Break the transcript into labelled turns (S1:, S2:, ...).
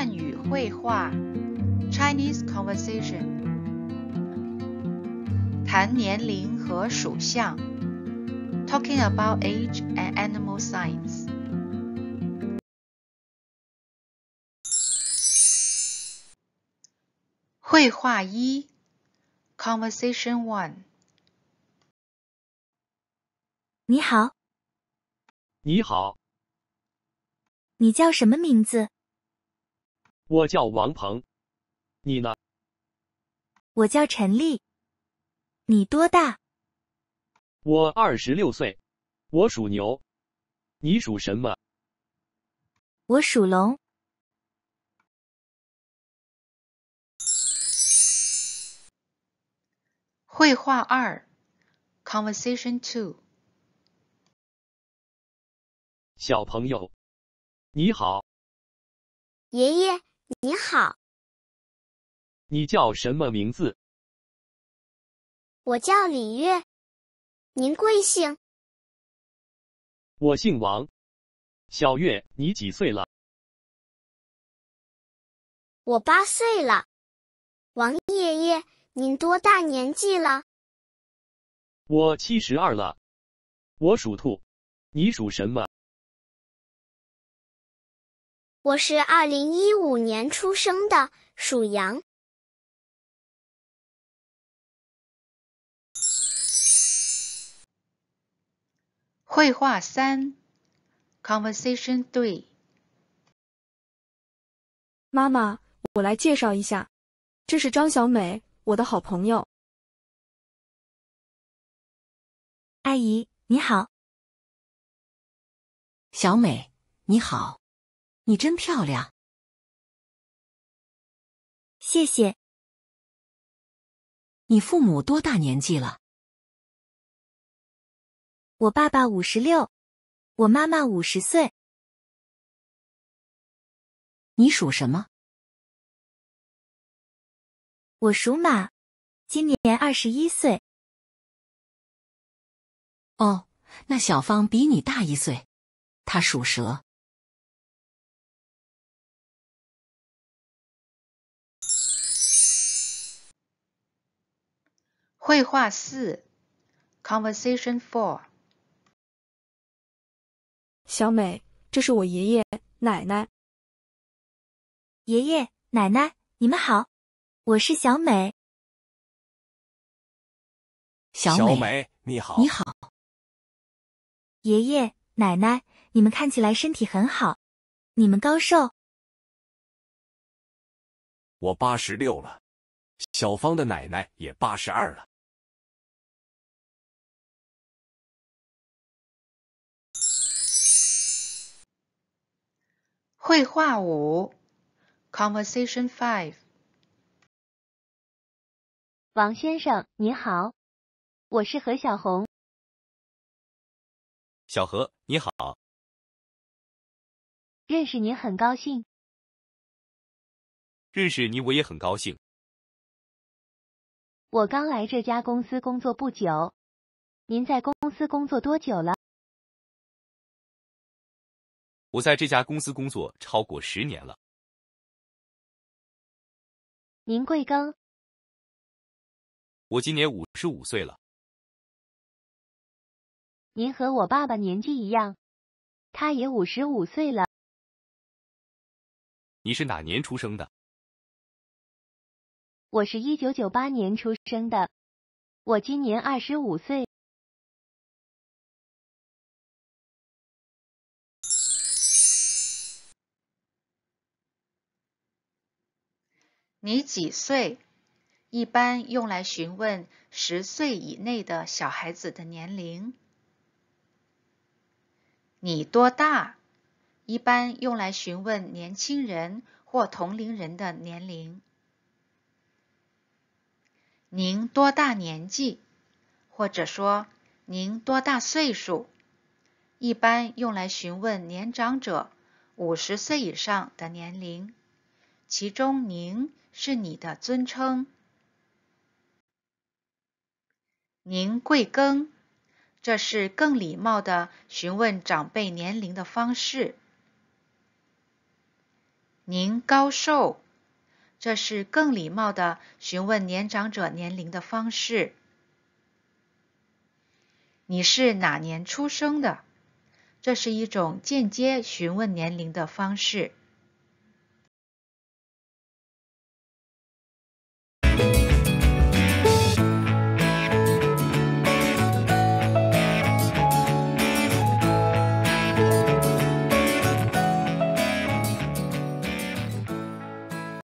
S1: 汉语会话 Chinese conversation 谈年龄和属相 Talking about age and animal signs 会话一 Conversation 1
S2: 你好。
S3: 你好，
S2: 你叫什么名字？
S3: 我叫王鹏，你呢？
S2: 我叫陈丽。你多大？
S3: 我26岁，我属牛，你属什么？
S2: 我属龙。
S1: 会话2 Conversation 2
S3: 小朋友，你好，
S4: 爷爷，你好，
S3: 你叫什么名字？
S4: 我叫李月，您贵姓？
S3: 我姓王。小月，你几岁了？
S4: 我8岁了。王爷爷，您多大年纪了？
S3: 我72了。我属兔，你属什么？
S4: 我是2015年出生的，属羊。
S1: 会话3 Conversation 3
S5: 妈妈，我来介绍一下，这是张小美，我的好朋友。
S2: 阿姨，你好。
S6: 小美，你好，你真漂亮。
S2: 谢谢。
S6: 你父母多大年纪了？
S2: 我爸爸56，我妈妈50岁。
S6: 你属什么？
S2: 我属马，今年21岁。
S6: 哦，那小芳比你大1岁，她属蛇。
S1: 会话4 Conversation 4
S5: 小美，这是我爷爷奶奶。
S2: 爷爷奶奶，你们好，我是小美。
S6: 小
S7: 美，你好。
S6: 你好。
S2: 爷爷奶奶，你们看起来身体很好，你们高寿？
S7: 我86了，小芳的奶奶也82了。
S1: 会话5 Conversation 5
S8: 王先生，你好，我是何小红。
S7: 小何，你好。
S8: 认识您很高兴。
S7: 认识你我也很高兴。
S8: 我刚来这家公司工作不久。您在公司工作多久了？
S7: 我在这家公司工作超过10年了。
S8: 您贵庚？
S7: 我今年55岁了。
S8: 您和我爸爸年纪一样，他也55岁了。
S7: 你是哪年出生的？
S8: 我是1998年出生的，我今年25岁。
S1: 你几岁？一般用来询问10岁以内的小孩子的年龄。你多大？一般用来询问年轻人或同龄人的年龄。您多大年纪？或者说您多大岁数？一般用来询问年长者50岁以上的年龄，其中您是你的尊称。您贵庚？这是更礼貌的询问长辈年龄的方式。您高寿？这是更礼貌的询问年长者年龄的方式。你是哪年出生的？这是一种间接询问年龄的方式。